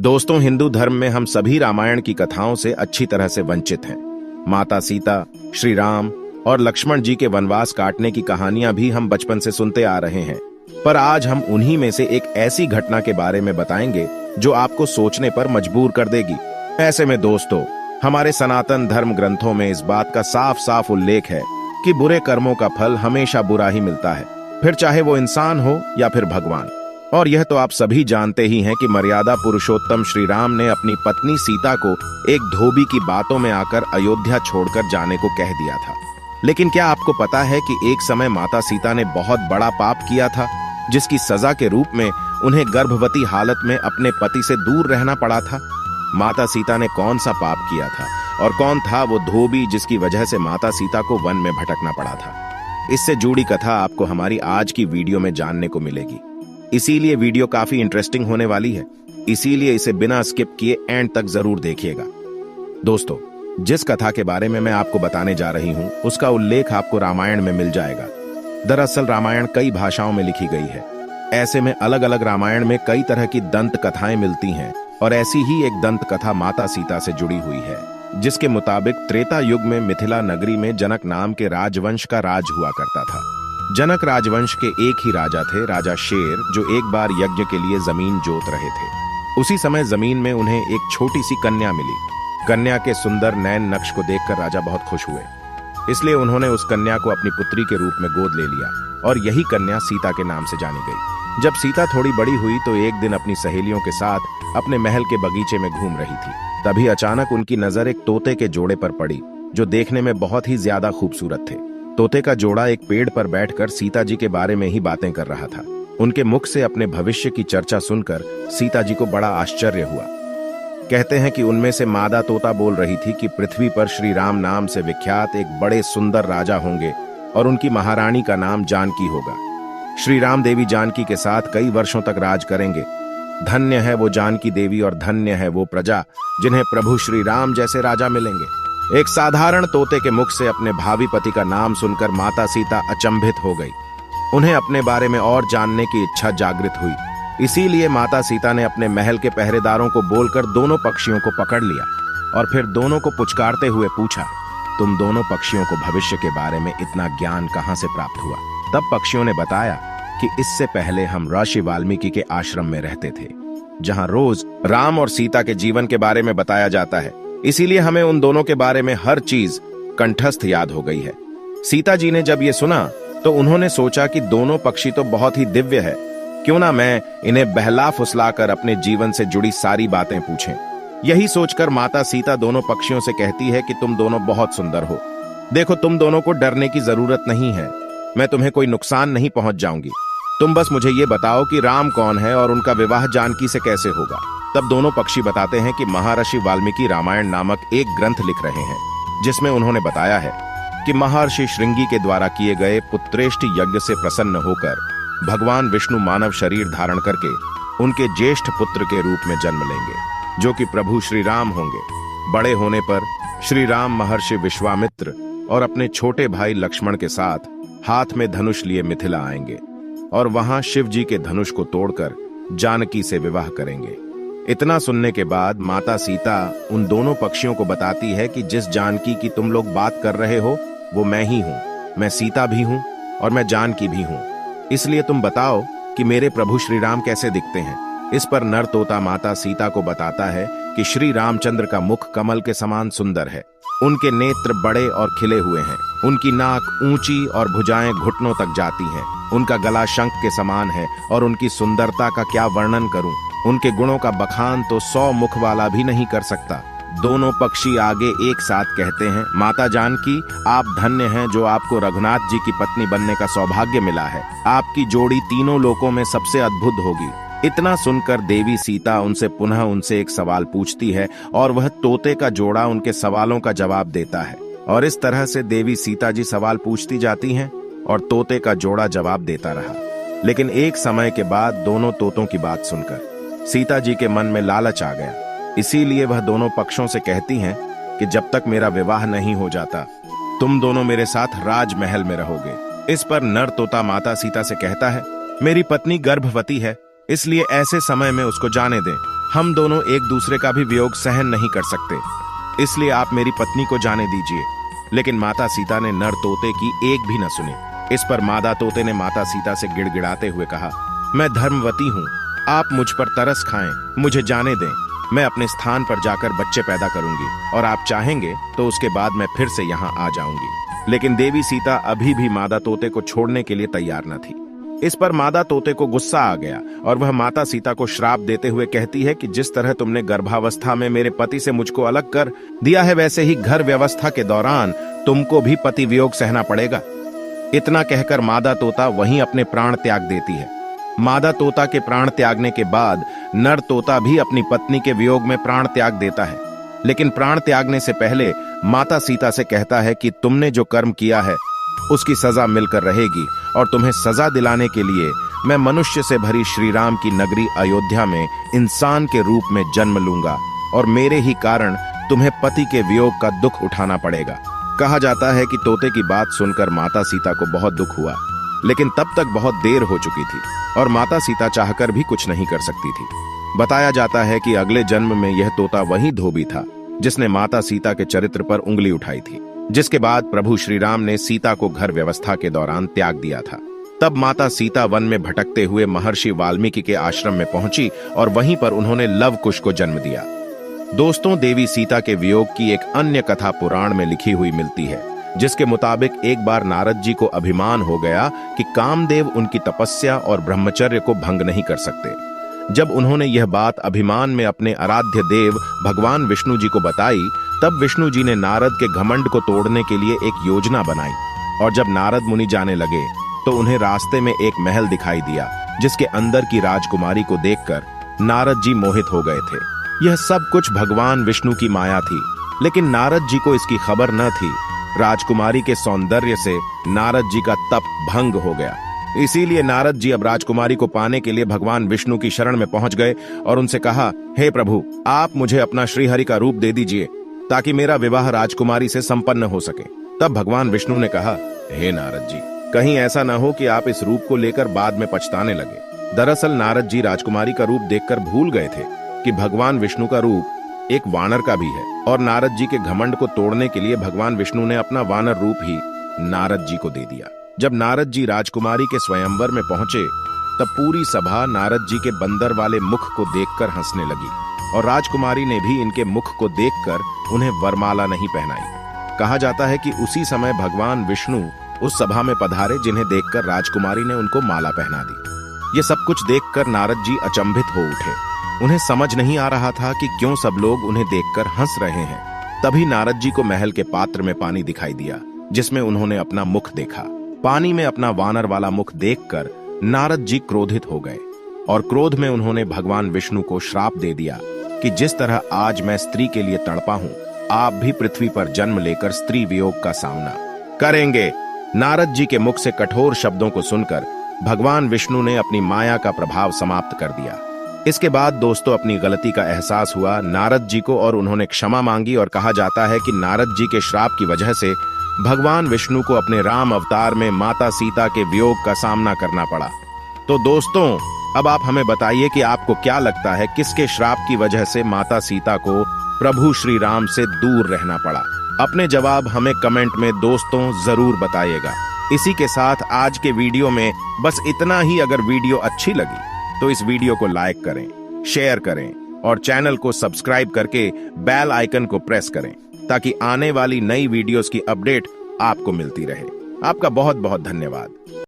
दोस्तों, हिंदू धर्म में हम सभी रामायण की कथाओं से अच्छी तरह से वंचित हैं। माता सीता, श्री राम और लक्ष्मण जी के वनवास काटने की कहानियां भी हम बचपन से सुनते आ रहे हैं। पर आज हम उन्हीं में से एक ऐसी घटना के बारे में बताएंगे जो आपको सोचने पर मजबूर कर देगी। ऐसे में दोस्तों, हमारे सनातन धर्म ग्रंथों में इस बात का साफ साफ उल्लेख है कि बुरे कर्मों का फल हमेशा बुरा ही मिलता है, फिर चाहे वो इंसान हो या फिर भगवान। और यह तो आप सभी जानते ही हैं कि मर्यादा पुरुषोत्तम श्री राम ने अपनी पत्नी सीता को एक धोबी की बातों में आकर अयोध्या छोड़कर जाने को कह दिया था। लेकिन क्या आपको पता है कि एक समय माता सीता ने बहुत बड़ा पाप किया था, जिसकी सजा के रूप में उन्हें गर्भवती हालत में अपने पति से दूर रहना पड़ा था। माता सीता ने कौन सा पाप किया था और कौन था वो धोबी जिसकी वजह से माता सीता को वन में भटकना पड़ा था? इससे जुड़ी कथा आपको हमारी आज की वीडियो में जानने को मिलेगी। इसीलिए वीडियो काफी इंटरेस्टिंग होने वाली है, इसीलिए इसे बिना स्किप किए एंड तक जरूर देखिएगा। दोस्तों, जिस कथा के बारे में मैं आपको बताने जा रही हूं, उसका उल्लेख आपको रामायण में मिल जाएगा। दरअसल रामायण कई भाषाओं में लिखी गई है। ऐसे में अलग अलग रामायण में कई तरह की दंत कथाएं मिलती हैं और ऐसी ही एक दंत कथा माता सीता से जुड़ी हुई है, जिसके मुताबिक त्रेता युग में मिथिला नगरी में जनक नाम के राजवंश का राज हुआ करता था। जनक राजवंश के एक ही राजा थे, राजा शेर, जो एक बार यज्ञ के लिए जमीन जोत रहे थे। उसी समय जमीन में उन्हें एक छोटी सी कन्या मिली। कन्या के सुंदर नयन नक्श को देखकर राजा बहुत खुश हुए, इसलिए उन्होंने उस कन्या को अपनी पुत्री के रूप में गोद ले लिया और यही कन्या सीता के नाम से जानी गई। जब सीता थोड़ी बड़ी हुई तो एक दिन अपनी सहेलियों के साथ अपने महल के बगीचे में घूम रही थी। तभी अचानक उनकी नजर एक तोते के जोड़े पर पड़ी, जो देखने में बहुत ही ज्यादा खूबसूरत थे। तोते का जोड़ा एक पेड़ पर बैठकर सीता जी के बारे में ही बातें कर रहा था। उनके मुख से अपने भविष्य की चर्चा सुनकर सीता जी को बड़ा आश्चर्य हुआ। कहते हैं कि उनमें से मादा तोता बोल रही थी कि पृथ्वी पर श्री राम नाम से विख्यात एक बड़े सुंदर राजा होंगे और उनकी महारानी का नाम जानकी होगा। श्री राम देवी जानकी के साथ कई वर्षों तक राज करेंगे। धन्य है वो जानकी देवी और धन्य है वो प्रजा जिन्हें प्रभु श्री राम जैसे राजा मिलेंगे। एक साधारण तोते के मुख से अपने भावी पति का नाम सुनकर माता सीता अचंभित हो गई। उन्हें अपने बारे में और जानने की इच्छा जागृत हुई। इसीलिए माता सीता ने अपने महल के पहरेदारों को बोलकर दोनों पक्षियों को पकड़ लिया और फिर दोनों को पुचकारते हुए पूछा, तुम दोनों पक्षियों को भविष्य के बारे में इतना ज्ञान कहां से प्राप्त हुआ? तब पक्षियों ने बताया कि इससे पहले हम ऋषि वाल्मीकि के आश्रम में रहते थे, जहां रोज राम और सीता के जीवन के बारे में बताया जाता है। इसीलिए हमें उन दोनों के बारे में हर चीज कंठस्थ याद हो गई है। सीता जी ने जब ये सुना तो उन्होंने सोचा कि दोनों पक्षी तो बहुत ही दिव्य है, क्यों ना मैं इन्हें बहला फुसलाकर अपने जीवन से जुड़ी सारी बातें पूछें। यही सोचकर माता सीता दोनों पक्षियों से कहती है कि तुम दोनों बहुत सुंदर हो। देखो, तुम दोनों को डरने की जरूरत नहीं है, मैं तुम्हें कोई नुकसान नहीं पहुंच जाऊंगी। तुम बस मुझे ये बताओ कि राम कौन है और उनका विवाह जानकी से कैसे होगा। तब दोनों पक्षी बताते हैं कि महर्षि वाल्मीकि रामायण नामक एक ग्रंथ लिख रहे हैं, जिसमें उन्होंने बताया है कि महर्षि श्रृंगी के द्वारा किए गए पुत्रेष्टि यज्ञ से प्रसन्न होकर भगवान विष्णु मानव शरीर धारण करके उनके ज्येष्ठ पुत्र के रूप में जन्म लेंगे, जो कि प्रभु श्री राम होंगे। बड़े होने पर श्री राम महर्षि विश्वामित्र और अपने छोटे भाई लक्ष्मण के साथ हाथ में धनुष लिए मिथिला आएंगे और वहां शिव जी के धनुष को तोड़कर जानकी से विवाह करेंगे। इतना सुनने के बाद माता सीता उन दोनों पक्षियों को बताती है कि जिस जानकी की तुम लोग बात कर रहे हो वो मैं ही हूँ। मैं सीता भी हूँ और मैं जानकी भी हूँ। इसलिए तुम बताओ कि मेरे प्रभु श्री राम कैसे दिखते हैं। इस पर नर तोता माता सीता को बताता है कि श्री रामचंद्र का मुख कमल के समान सुंदर है। उनके नेत्र बड़े और खिले हुए हैं। उनकी नाक ऊंची और भुजाएं घुटनों तक जाती हैं। उनका गला शंख के समान है और उनकी सुंदरता का क्या वर्णन करूं। उनके गुणों का बखान तो 100 मुख वाला भी नहीं कर सकता। दोनों पक्षी आगे एक साथ कहते हैं, माता जानकी, आप धन्य हैं जो आपको रघुनाथ जी की पत्नी बनने का सौभाग्य मिला है। आपकी जोड़ी तीनों लोकों में सबसे अद्भुत होगी। इतना सुनकर देवी सीता उनसे एक सवाल पूछती है और वह तोते का जोड़ा उनके सवालों का जवाब देता है। और इस तरह से देवी सीता जी सवाल पूछती जाती हैं और तोते का जोड़ा जवाब देता रहा। लेकिन एक समय के बाद दोनों तोतों की बात सुनकर सीता जी के मन में लालच आ गया। इसीलिए वह दोनों पक्षों से कहती हैं कि जब तक मेरा विवाह नहीं हो जाता तुम दोनों मेरे साथ राजमहल में रहोगे। इस पर नर तोता माता सीता से कहता है, मेरी पत्नी गर्भवती है, इसलिए ऐसे समय में उसको जाने दें। हम दोनों एक दूसरे का भी वियोग सहन नहीं कर सकते, इसलिए आप मेरी पत्नी को जाने दीजिए। लेकिन माता सीता ने नर तोते की एक भी न सुनी। इस पर मादा तोते ने माता सीता से गिड़गिड़ाते हुए कहा, मैं धर्मवती हूँ, आप मुझ पर तरस खाएं, मुझे जाने दें। मैं अपने स्थान पर जाकर बच्चे पैदा करूंगी और आप चाहेंगे तो उसके बाद मैं फिर से यहाँ आ जाऊंगी। लेकिन देवी सीता अभी भी मादा तोते को छोड़ने के लिए तैयार न थी। इस पर मादा तोते को गुस्सा आ गया और वह माता सीता को श्राप देते हुए कहती है कि जिस तरह तुमने गर्भावस्था में मेरे पति से मुझको अलग कर दिया है, वैसे ही घर व्यवस्था के दौरान तुमको भी पति वियोग सहना पड़ेगा। इतना कहकर मादा तोता वहीं अपने प्राण त्याग देती है। मादा तोता के प्राण त्यागने के बाद नर तोता भी अपनी पत्नी के वियोग में प्राण त्याग देता है। लेकिन प्राण त्यागने से पहले माता सीता से कहता है कि तुमने जो कर्म किया है उसकी सजा मिलकर रहेगी और तुम्हें सजा दिलाने के लिए मैं मनुष्य से भरी श्री राम की नगरी अयोध्या में इंसान के रूप में जन्म लूंगा और मेरे ही कारण तुम्हें पति के वियोग का दुख उठाना पड़ेगा। कहा जाता है कि तोते की बात सुनकर माता सीता को बहुत दुख हुआ, लेकिन तब तक बहुत देर हो चुकी थी और माता सीता चाहकर भी कुछ नहीं कर सकती थी। बताया जाता है कि अगले जन्म में यह तोता वही धोबी था जिसने माता सीता के चरित्र पर उंगली उठाई थी, जिसके बाद प्रभु श्री राम ने सीता को घर व्यवस्था के दौरान त्याग दिया था। तब माता सीता वन में भटकते हुए महर्षि वाल्मीकि के आश्रम में पहुंची और वहीं पर उन्होंने लव कुश को जन्म दिया। दोस्तों, देवी सीता के वियोग की एक अन्य कथा पुराण में लिखी हुई मिलती है, जिसके मुताबिक एक बार नारद जी को अभिमान हो गया कि कामदेव उनकी तपस्या और ब्रह्मचर्य को भंग नहीं कर सकते। जब उन्होंने यह बात अभिमान में अपने आराध्य देव भगवान विष्णु जी को बताई, तब विष्णु जी ने नारद के घमंड को तोड़ने के लिए एक योजना बनाई। और जब नारद मुनि जाने लगे तो उन्हें रास्ते में एक महल दिखाई दिया, जिसके अंदर की राजकुमारी को देखकर नारद जी मोहित हो गए थे। यह सब कुछ भगवान विष्णु की माया थी, लेकिन नारद जी को इसकी खबर न थी। राजकुमारी के सौंदर्य से नारद जी का तप भंग हो गया। इसीलिए नारद जी अब राजकुमारी को पाने के लिए भगवान विष्णु की शरण में पहुंच गए और उनसे कहा, हे प्रभु, आप मुझे अपना श्रीहरि का रूप दे दीजिए ताकि मेरा विवाह राजकुमारी से संपन्न हो सके। तब भगवान विष्णु ने कहा, हे नारद जी, कहीं ऐसा न हो कि आप इस रूप को लेकर बाद में पछताने लगे। दरअसल नारद जी राजकुमारी का रूप देखकर भूल गए थे कि भगवान विष्णु का रूप एक वानर का भी है और नारद जी के घमंड को तोड़ने के लिए भगवान विष्णु ने अपना वानर रूप ही नारद जी को दे दिया। जब नारद जी राजकुमारी के स्वयंवर में पहुंचे तब पूरी सभा नारद जी के बंदर वाले मुख को देखकर हंसने लगी और राजकुमारी ने भी इनके मुख को देखकर उन्हें वरमाला नहीं पहनाई। कहा जाता है कि उसी समय भगवान विष्णु उस सभा में पधारे जिन्हें देखकर राजकुमारी ने उनको माला पहना दी। ये सब कुछ देखकर नारद जी अचंभित हो उठे। उन्हें समझ नहीं आ रहा था कि क्यों सब लोग उन्हें देखकर हंस रहे हैं। तभी नारद जी को महल के पात्र में पानी दिखाई दिया, जिसमें उन्होंने अपना मुख देखा। पानी में अपना वानर वाला मुख देखकर नारद जी क्रोधित हो गए और क्रोध में उन्होंने भगवान विष्णु को श्राप दे दिया कि जिस तरह आज मैं स्त्री के लिए तड़पा हूं, आप भी पृथ्वी पर जन्म लेकर स्त्री वियोग का सामना करेंगे। नारद जी के मुख से कठोर शब्दों को सुनकर भगवान विष्णु ने अपनी माया का प्रभाव समाप्त कर दिया। इसके बाद दोस्तों अपनी गलती का एहसास हुआ नारद जी को और उन्होंने क्षमा मांगी और कहा जाता है कि नारद जी के श्राप की वजह से भगवान विष्णु को अपने राम अवतार में माता सीता के वियोग का सामना करना पड़ा। तो दोस्तों अब आप हमें बताइए कि आपको क्या लगता है किसके श्राप की वजह से माता सीता को प्रभु श्री राम से दूर रहना पड़ा? अपने जवाब हमें कमेंट में दोस्तों जरूर बताइएगा। इसी के साथ आज के वीडियो में बस इतना ही। अगर वीडियो अच्छी लगी तो इस वीडियो को लाइक करें, शेयर करें और चैनल को सब्सक्राइब करके बेल आइकन को प्रेस करें ताकि आने वाली नई वीडियोस की अपडेट आपको मिलती रहे। आपका बहुत बहुत धन्यवाद।